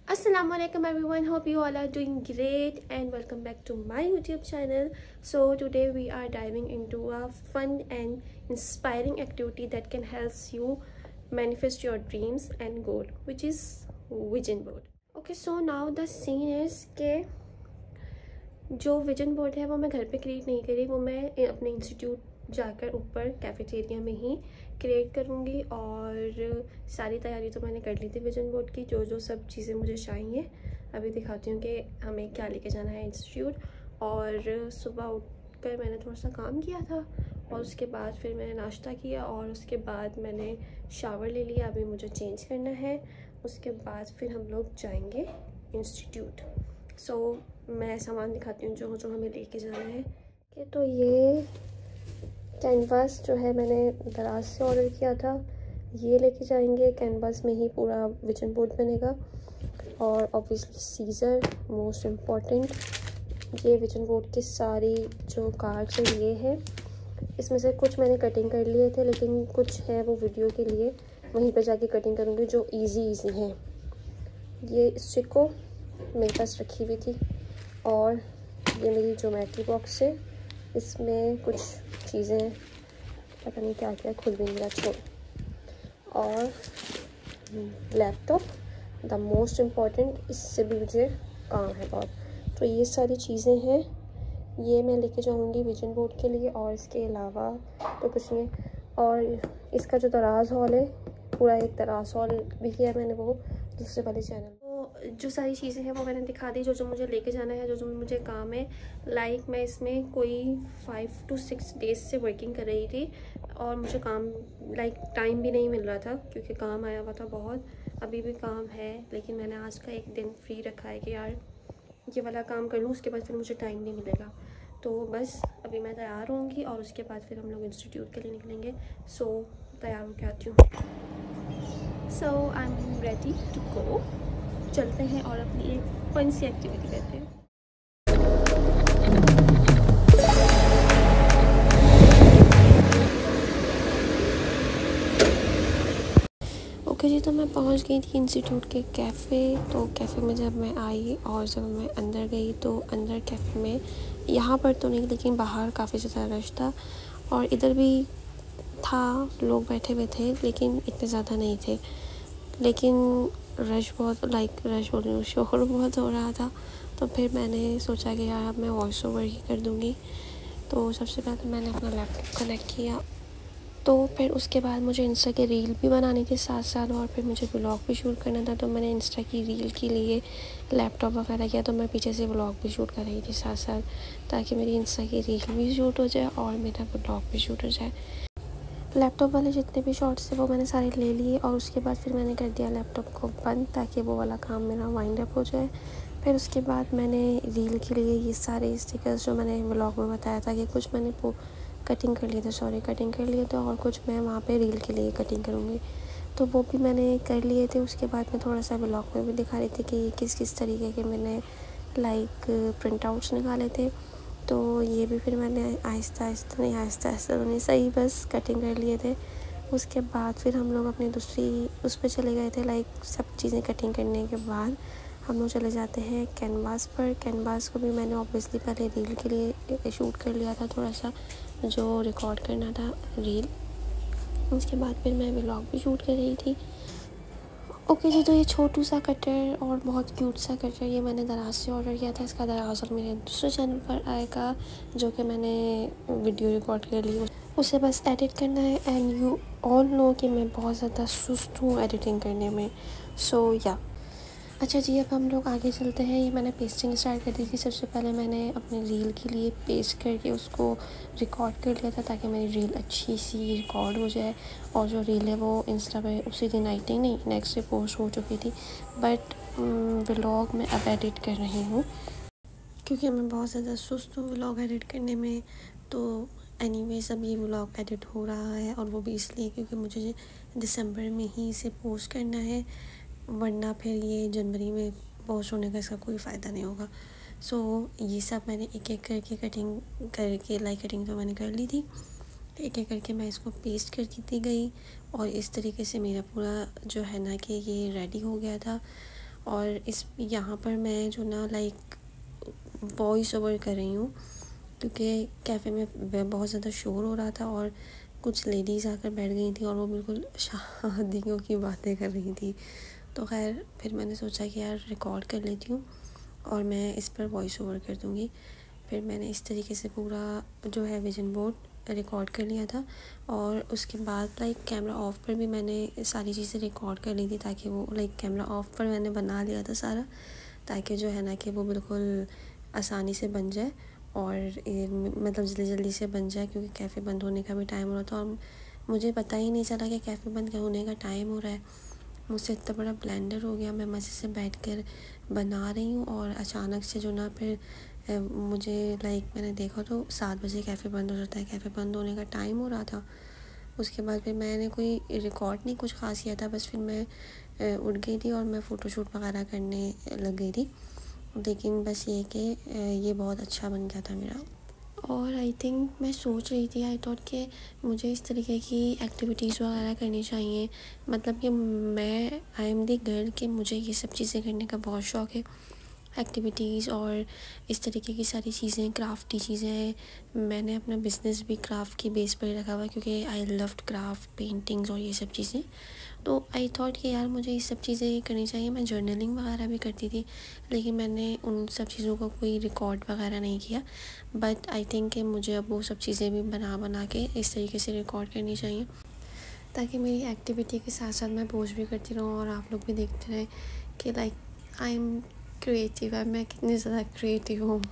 Assalamualaikum everyone, hope you all are doing great and welcome back to my YouTube channel. So today we are diving into a fun and inspiring activity that can help you manifest your dreams and goal, which is vision board. Okay, so now the scene is के जो vision board है वो मैं घर पे create नहीं करी, वो मैं अपने इंस्टीट्यूट जाकर ऊपर कैफेटेरिया में ही क्रिएट करूँगी। और सारी तैयारी तो मैंने कर ली थी विजन बोर्ड की, जो जो सब चीज़ें मुझे चाहिए अभी दिखाती हूँ कि हमें क्या लेके जाना है इंस्टीट्यूट। और सुबह उठकर मैंने थोड़ा सा काम किया था और उसके बाद फिर मैंने नाश्ता किया और उसके बाद मैंने शावर ले लिया। अभी मुझे चेंज करना है, उसके बाद फिर हम लोग जाएंगे इंस्टीट्यूट। सो मैं सामान दिखाती हूँ जो जो हमें लेके जाना है। कि तो ये कैनवास जो है मैंने दराज से ऑर्डर किया था, ये लेके जाएंगे। कैनवास में ही पूरा विजन बोर्ड बनेगा। और ऑब्वियसली सीज़र मोस्ट इम्पॉर्टेंट। ये विजन बोर्ड की सारी जो कार्ड्स हैं ये है। इसमें से कुछ मैंने कटिंग कर लिए थे, लेकिन कुछ है वो वीडियो के लिए वहीं पे जाके कटिंग करूँगी जो इजी हैं। ये स्टिको मेरे पास रखी हुई थी और ये मेरी ज्योमेट्री बॉक्स है, इसमें कुछ चीज़ें पता नहीं क्या क्या खुल भी नहीं रहा छोड़। और लैपटॉप द मोस्ट इम्पॉर्टेंट, इससे भी मुझे काम है बहुत। तो ये सारी चीज़ें हैं, ये मैं लेके जाऊंगी विजन बोर्ड के लिए। और इसके अलावा तो कुछ नहीं। और इसका जो दराज हॉल है, पूरा एक दराज हॉल भी किया मैंने वो दूसरे वाले चैनल। जो सारी चीज़ें हैं वो मैंने दिखा दी, जो जो मुझे लेके जाना है, जो जो मुझे काम है। लाइक मैं इसमें कोई 5 to 6 डेज़ से वर्किंग कर रही थी और मुझे काम टाइम भी नहीं मिल रहा था क्योंकि काम आया हुआ था बहुत। अभी भी काम है, लेकिन मैंने आज का एक दिन फ्री रखा है कि यार ये वाला काम कर लूँ, उसके बाद फिर मुझे टाइम नहीं मिलेगा। तो बस अभी मैं तैयार होंगी और उसके बाद फिर हम लोग इंस्टीट्यूट के लिए निकलेंगे। सो तैयार होकर आती हूँ। So I am ready to go. चलते हैं और अपनी एक फन सी एक्टिविटी करते हैं। ओके जी, तो मैं पहुंच गई थी इंस्टीट्यूट के कैफ़े। तो कैफ़े में जब मैं आई और जब मैं अंदर गई तो अंदर कैफ़े में यहाँ पर तो नहीं, लेकिन बाहर काफ़ी ज़्यादा रश था। और इधर भी था, लोग बैठे हुए थे लेकिन इतने ज़्यादा नहीं थे। लेकिन रश बहुत रश बोल रही हूँ, शोर बहुत हो रहा था। तो फिर मैंने सोचा कि यार अब मैं वॉइस ओवर ही कर दूँगी। तो सबसे पहले मैंने अपना लैपटॉप कनेक्ट किया। तो फिर उसके बाद मुझे इंस्टा के रील भी बनानी थी साथ साथ, और फिर मुझे व्लॉग भी शूट करना था। तो मैंने इंस्टा की रील के लिए लैपटॉप वगैरह किया। तो मैं पीछे से व्लॉग भी शूट कर रही थी साथ साथ, ताकि मेरी इंस्टा की रील भी शूट हो जाए और मेरा व्लॉग भी शूट हो जाए। लैपटॉप वाले जितने भी शॉट्स थे वो मैंने सारे ले लिए और उसके बाद फिर मैंने कर दिया लैपटॉप को बंद, ताकि वो वाला काम मेरा वाइंड अप हो जाए। फिर उसके बाद मैंने रील के लिए ये सारे स्टिकर्स जो मैंने व्लॉग में बताया था कि कुछ मैंने कटिंग कर लिए थे और कुछ मैं वहाँ पे रील के लिए कटिंग करूँगी, तो वो भी मैंने कर लिए थे। उसके बाद मैं थोड़ा सा व्लॉग में भी दिखा रही थी कि ये किस किस तरीके के मैंने प्रिंट आउट्स निकाले थे। तो ये भी फिर मैंने आहिस्ता तो नहीं, सही बस कटिंग कर लिए थे। उसके बाद फिर हम लोग अपनी दूसरी उस पर चले गए थे। सब चीज़ें कटिंग करने के बाद हम लोग चले जाते हैं कैनवास पर। कैनवास को भी मैंने ऑब्वियसली पहले रील के लिए शूट कर लिया था, थोड़ा सा जो रिकॉर्ड करना था रील। उसके बाद फिर मैं व्लॉग भी शूट कर रही थी। ओके जी, तो ये छोटू सा कटर और बहुत क्यूट सा कटर ये मैंने दराज से ऑर्डर किया था। इसका दराज और मेरे दूसरे चैनल पर आएगा, जो कि मैंने वीडियो रिकॉर्ड कर ली, उसे बस एडिट करना है। एंड यू ऑल नो कि मैं बहुत ज़्यादा सुस्त हूँ एडिटिंग करने में। सो या अच्छा जी, अब हम लोग आगे चलते हैं। ये मैंने पेस्टिंग स्टार्ट कर दी थी। सबसे पहले मैंने अपने रील के लिए पेस्ट करके उसको रिकॉर्ड कर लिया था, ताकि मेरी रील अच्छी सी रिकॉर्ड हो जाए। और जो रील है वो इंस्टा पे उसी दिन आई थी, नहीं नेक्स्ट डे पोस्ट हो चुकी थी। बट व्लॉग मैं अब एडिट कर रही हूँ क्योंकि मैं बहुत ज़्यादा सुस्त हूँ व्लॉग एडिट करने में। तो एनीवेज अब ये व्लॉग एडिट हो रहा है, और वो भी इसलिए क्योंकि मुझे दिसंबर में ही इसे पोस्ट करना है, वरना फिर ये जनवरी में पोस्ट होने का इसका कोई फ़ायदा नहीं होगा। सो ये सब मैंने एक एक करके कटिंग करके कटिंग तो मैंने कर ली थी। एक एक करके मैं इसको पेस्ट कर देती गई और इस तरीके से मेरा पूरा जो है ना कि ये रेडी हो गया था। और इस यहाँ पर मैं जो ना लाइक वॉइस ओवर कर रही हूँ, क्योंकि कैफ़े में बहुत ज़्यादा शोर हो रहा था और कुछ लेडीज़ आकर बैठ गई थी और वो बिल्कुल शादियों की बातें कर रही थी। तो खैर फिर मैंने सोचा कि यार रिकॉर्ड कर लेती हूँ और मैं इस पर वॉइस ओवर कर दूँगी। फिर मैंने इस तरीके से पूरा जो है विजन बोर्ड रिकॉर्ड कर लिया था और उसके बाद लाइक कैमरा ऑफ पर भी मैंने सारी चीज़ें रिकॉर्ड कर ली थी, ताकि वो लाइक कैमरा ऑफ पर मैंने बना लिया था सारा, ताकि जो है ना कि वो बिल्कुल आसानी से बन जाए और मतलब जल्दी जल्दी से बन जाए, क्योंकि कैफ़े बंद होने का भी टाइम हो रहा था और मुझे पता ही नहीं चला कि कैफ़े बंद होने का टाइम हो रहा है। मुझसे इतना बड़ा ब्लेंडर हो गया, मैं मज़े से बैठकर बना रही हूँ और अचानक से जो ना फिर मुझे लाइक मैंने देखा तो 7 बजे कैफ़े बंद हो जाता है, कैफ़े बंद होने का टाइम हो रहा था। उसके बाद फिर मैंने कोई रिकॉर्ड नहीं कुछ ख़ास किया था, बस फिर मैं उठ गई थी और मैं फ़ोटोशूट वगैरह करने लग गई थी। लेकिन बस ये कि ये बहुत अच्छा बन गया था मेरा। और आई थिंक मैं सोच रही थी, आई थॉट कि मुझे इस तरीके की एक्टिविटीज़ वगैरह करनी चाहिए, मतलब कि मैं आई एम दी गर्ल कि मुझे ये सब चीज़ें करने का बहुत शौक़ है, एक्टिविटीज़ और इस तरीके की सारी चीज़ें, क्राफ्टी चीज़ें। मैंने अपना बिज़नेस भी क्राफ्ट की बेस पर रखा हुआ है, क्योंकि आई लव्ड क्राफ्ट, पेंटिंग्स और ये सब चीज़ें। तो आई थॉट कि यार मुझे ये सब चीज़ें करनी चाहिए। मैं जर्नलिंग वगैरह भी करती थी, लेकिन मैंने उन सब चीज़ों का कोई रिकॉर्ड वगैरह नहीं किया। बट आई थिंक कि मुझे अब वो सब चीज़ें भी बना के इस तरीके से रिकॉर्ड करनी चाहिए, ताकि मेरी एक्टिविटी के साथ साथ मैं पोस्ट भी करती रहूँ और आप लोग भी देखते रहें कि लाइक आई एम क्रिएटिव है, मैं कितनी ज़्यादा क्रिएटिव हूँ।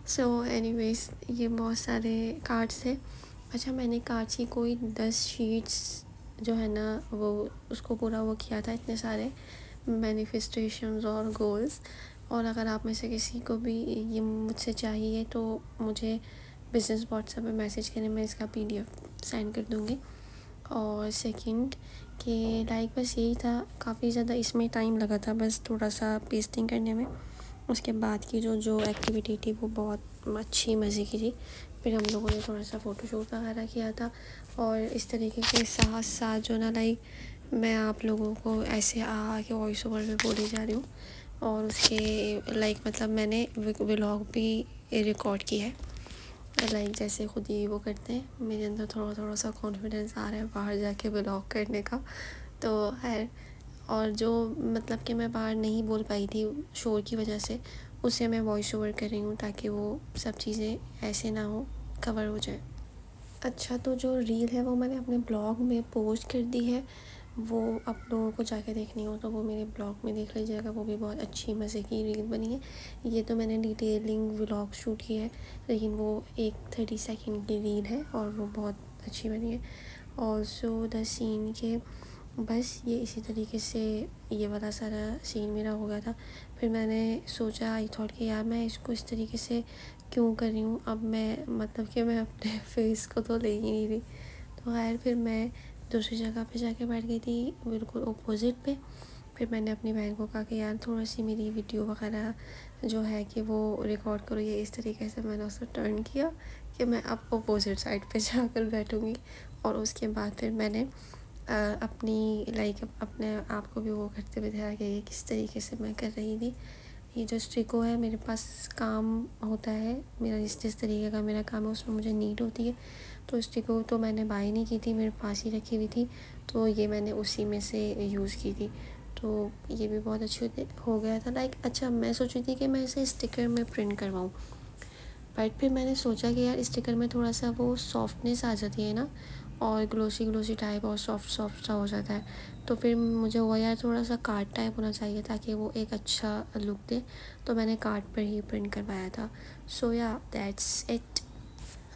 सो एनीवेज़ ये बहुत सारे कार्ड्स थे। अच्छा, मैंने कार्ड्स की कोई 10 शीट्स जो है ना वो उसको पूरा वो किया था, इतने सारे मैनिफेस्टेशंस और गोल्स। और अगर आप में से किसी को भी ये मुझसे चाहिए तो मुझे बिज़नेस व्हाट्सएप में मैसेज करें, मैं इसका PDF सेंड कर दूँगी। और सेकंड कि लाइक बस यही था, काफ़ी ज़्यादा इसमें टाइम लगा था बस थोड़ा सा पेस्टिंग करने में। उसके बाद की जो एक्टिविटी थी वो बहुत अच्छी मज़े की थी। फिर हम लोगों ने थोड़ा सा फ़ोटोशूट वगैरह किया था और इस तरीके के साथ साथ जो ना लाइक मैं आप लोगों को ऐसे के वॉइस ओवर में बोली जा रही हूँ। और उसके लाइक मतलब मैंने व्लॉग भी रिकॉर्ड किया है, लाइक जैसे खुद ही वो करते हैं। मेरे अंदर थोड़ा सा कॉन्फिडेंस आ रहा है बाहर जाके व्लॉग करने का। तो खैर, और जो मतलब कि मैं बाहर नहीं बोल पाई थी शोर की वजह से, उसे मैं वॉइस ओवर कर रही हूँ, ताकि वो सब चीज़ें ऐसे ना हो, कवर हो जाए। अच्छा, तो जो रील है वो मैंने अपने ब्लॉग में पोस्ट कर दी है। वो आप लोगों को जाके देखनी हो तो वो मेरे ब्लॉग में देख लीजिएगा, वो भी बहुत अच्छी मज़े की रील बनी है। ये तो मैंने डिटेलिंग व्लॉग शूट किया है, लेकिन वो एक 30 सेकंड की रील है और वो बहुत अच्छी बनी है। ऑल्सो द सीन के बस ये इसी तरीके से ये वाला सारा सीन मेरा हो गया था। फिर मैंने सोचा, आई थॉट कि यार मैं इसको इस तरीके से क्यों कर रही हूँ। अब मैं मतलब कि मैं अपने फेस को तो ले ही नहीं रही। तो खैर फिर मैं दूसरी जगह पे जाके बैठ गई थी, बिल्कुल अपोजिट पे। फिर मैंने अपनी बहन को कहा कि यार थोड़ी सी मेरी वीडियो वगैरह जो है कि वो रिकॉर्ड करो। ये इस तरीके से मैंने उसको टर्न किया कि मैं अब अपोजिट साइड पे जाकर बैठूँगी। और उसके बाद फिर मैंने अपनी लाइक अपने आप को भी वो करते हुए दिखाया कि ये किस तरीके से मैं कर रही थी। ये जो स्ट्रिको है, मेरे पास काम होता है, मेरा जिस तरीके का मेरा काम है उसमें मुझे नीड होती है। तो स्ट्रिको तो मैंने बाय नहीं की थी, मेरे पास ही रखी हुई थी, तो ये मैंने उसी में से यूज़ की थी। तो ये भी बहुत अच्छी हो गया था लाइक। अच्छा, मैं सोच रही थी कि मैं इसे स्टिकर में प्रिंट करवाऊँ, बट फिर मैंने सोचा कि यार स्टिकर में थोड़ा सा वो सॉफ्टनेस आ जाती है ना, और ग्लोसी टाइप और सॉफ्ट सा हो जाता है। तो फिर मुझे हुआ यार थोड़ा सा कार्ड टाइप होना चाहिए ताकि वो एक अच्छा लुक दे, तो मैंने कार्ड पर ही प्रिंट करवाया था। सो या दैट्स इट।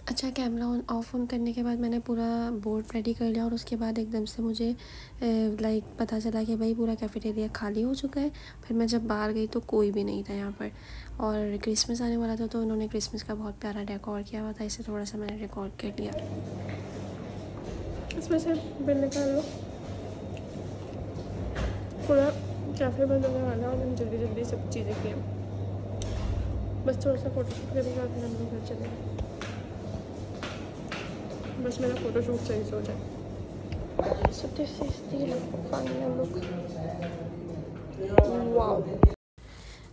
अच्छा, कैमरा ऑफ ऑन करने के बाद मैंने पूरा बोर्ड रेडी कर लिया और उसके बाद एकदम से मुझे लाइक पता चला कि भाई पूरा कैफेटेरिया खाली हो चुका है। फिर मैं जब बाहर गई तो कोई भी नहीं था यहाँ पर, और क्रिसमस आने वाला था तो उन्होंने क्रिसमस का बहुत प्यारा डेकोर किया हुआ था, इसे थोड़ा सा मैंने रिकॉर्ड कर लिया। इसमें से बिल निकाल लो। पूरा कैफ़े बंद होने वाला और मैंने जल्दी जल्दी सब चीज़ें की, बस थोड़ा सा फ़ोटोशूट करेंगे और फिर हम लोग घर चलेंगे। बस मेरा फ़ोटोशूट सही से हो जाए। So this is the final look. Wow.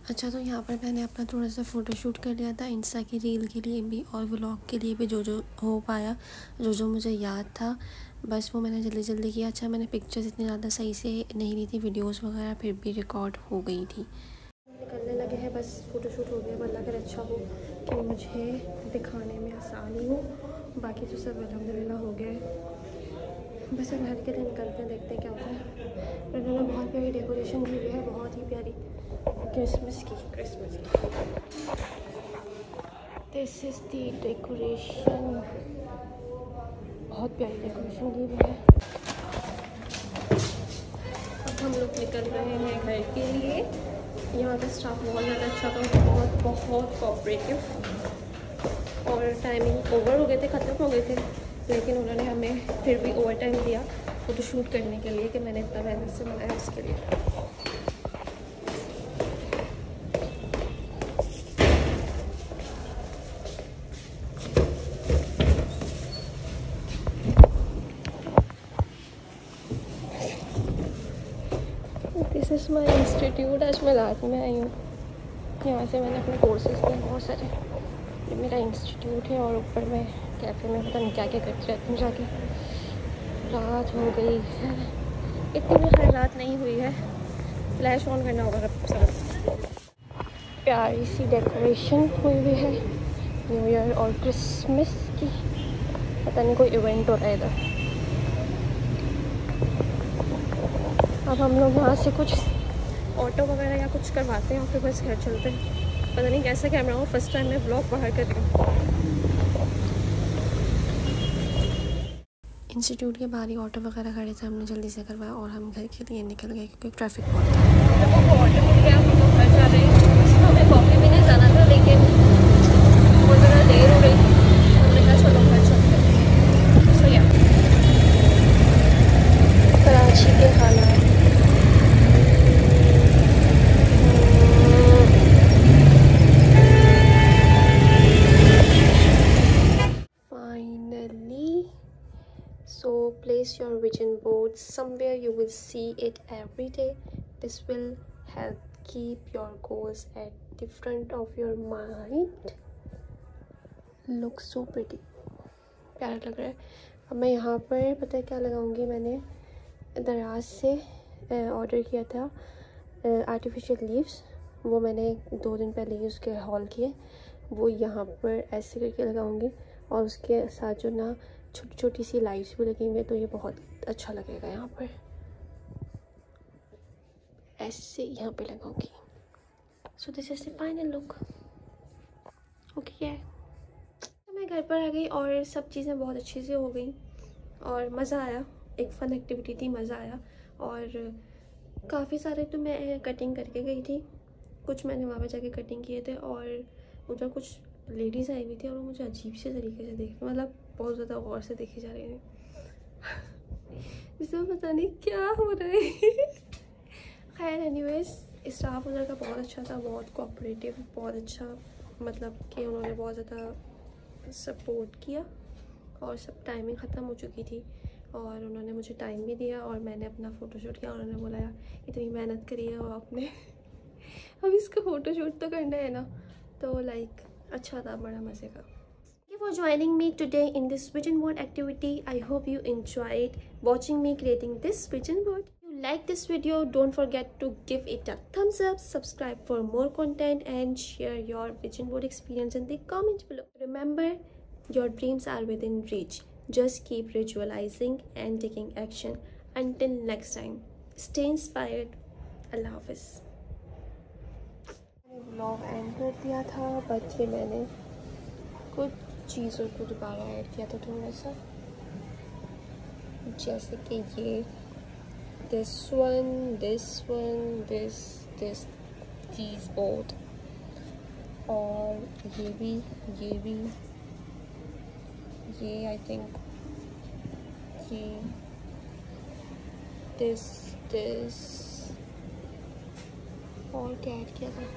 अच्छा, तो यहाँ पर मैंने अपना थोड़ा सा फ़ोटोशूट कर लिया था इंस्टा की रील के लिए भी और व्लॉग के लिए भी, जो हो पाया, जो मुझे याद था बस वो मैंने जल्दी जल्दी किया। अच्छा, मैंने पिक्चर्स इतनी ज़्यादा सही से नहीं ली थी, वीडियोस वगैरह फिर भी रिकॉर्ड हो गई थी। निकलने लगे हैं, बस फ़ोटोशूट हो गया। अल्लाह का अच्छा हो कि मुझे दिखाने में आसानी हो, बाकी तो सब अल्हम्दुलिल्लाह हो गया है। बस अब घर के लिए निकलते हैं, देखते हैं क्या होता है। उन्होंने बहुत प्यारी डेकोरेशन की हुई है, बहुत ही प्यारी क्रिसमस की। दिस इज़ दी डेकोरेशन, बहुत प्यारी डेकोरेशन की हुई है। अब हम लोग निकल रहे हैं घर के लिए। यहाँ का स्टाफ बहुत ज़्यादा अच्छा था, बहुत कोऑपरेटिव, और टाइमिंग ओवर हो गए थे, ख़त्म हो गए थे, लेकिन उन्होंने हमें फिर भी ओवर टाइम दिया फ़ोटोशूट करने के लिए कि मैंने इतना मेहनत से बनाया उसके लिए। This is my institute. आज मैं रात में आई हूँ, यहाँ से मैंने अपने कोर्सेज किए बहुत सारे। ये मेरा इंस्टीट्यूट है और ऊपर मैं कैफ़े में पता नहीं क्या क्या करती रहती हूँ जाके। रात हो गई है, इतनी भी खैर रात नहीं हुई है। फ्लैश ऑन करना होगा सब। प्यारी सी डेकोरेशन हुई हुई है न्यू ईयर और क्रिसमस की। पता नहीं कोई इवेंट हो रहा है इधर। अब हम लोग यहाँ से कुछ ऑटो वगैरह या कुछ करवाते हैं और फिर बस घर चलते हैं। पता नहीं कैसा कैमरा हो, फर्स्ट टाइम मैं व्लॉग बाहर कर रही हूँ। इंस्टीट्यूट के बाहर ही ऑटो वगैरह खड़े थे, हमने जल्दी से करवाया और हम घर के लिए निकल गए क्योंकि ट्रैफिक बहुत था। ऑटो मिल गया, हम लोग घर जा रहे हैं। हमें कॉफ़ी भी नहीं जाना था, लेकिन बहुत ज़्यादा देर हो रही थी, हमने कहा चलो घर चलते हैं। सो या कराची के हालात। So place your vision board somewhere you will see it every day. This will help keep your goals at the front of your mind. Looks so pretty, प्यारा लग रहा है। अब मैं यहाँ पर पता है क्या लगाऊंगी, मैंने दराज से ऑर्डर किया था आर्टिफिशियल लीव्स, वो मैंने 2 दिन पहले ही उसके हॉल किए। वो यहाँ पर ऐसे करके लगाऊंगी और उसके साथ जो ना छोटी छोटी सी लाइट्स भी लगी हुई है, तो ये बहुत अच्छा लगेगा। यहाँ पर ऐसे यहाँ पे लगाऊंगी। So this is the final look. Okay है, मैं घर पर आ गई और सब चीज़ें बहुत अच्छे से हो गई और मज़ा आया। एक फ़न एक्टिविटी थी, मज़ा आया। और काफ़ी सारे तो मैं कटिंग करके गई थी, कुछ मैंने वहाँ पर जाके कटिंग किए थे, और उधर कुछ लेडीज़ आई हुई थी और मुझे अजीब से तरीके से देख, मतलब बहुत ज़्यादा गौर से देखी जा रही है। जिसमें पता नहीं क्या हो रहा है। खैर एनीवेज, स्टाफ उधर का बहुत अच्छा था, बहुत कोऑपरेटिव, बहुत अच्छा, मतलब कि उन्होंने बहुत ज़्यादा सपोर्ट किया। और सब टाइमिंग ख़त्म हो चुकी थी और उन्होंने मुझे टाइम भी दिया और मैंने अपना फ़ोटोशूट किया। उन्होंने बोला इतनी मेहनत करी है और आपने अब इसका फ़ोटोशूट तो करना है ना, तो लाइक अच्छा था, बड़ा मज़े का। Thank you for joining me today in this vision board activity. I hope you enjoyed watching me creating this vision board. If you like this video, don't forget to give it a thumbs up, subscribe for more content, and share your vision board experience in the comments below. Remember, your dreams are within reach. Just keep visualizing and taking action. Until next time, stay inspired. Allah Hafiz. Vlog and कर दिया था, but ये मैंने कुछ चीज़ों को दोबारा add किया था थोड़ा सा, जैसे कि ये दिस वन, दीज बोथ, और ये भी, ये आई थिंक ये दिस और क्या ऐड किया था,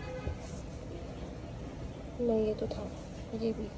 नहीं ये तो था, ये भी।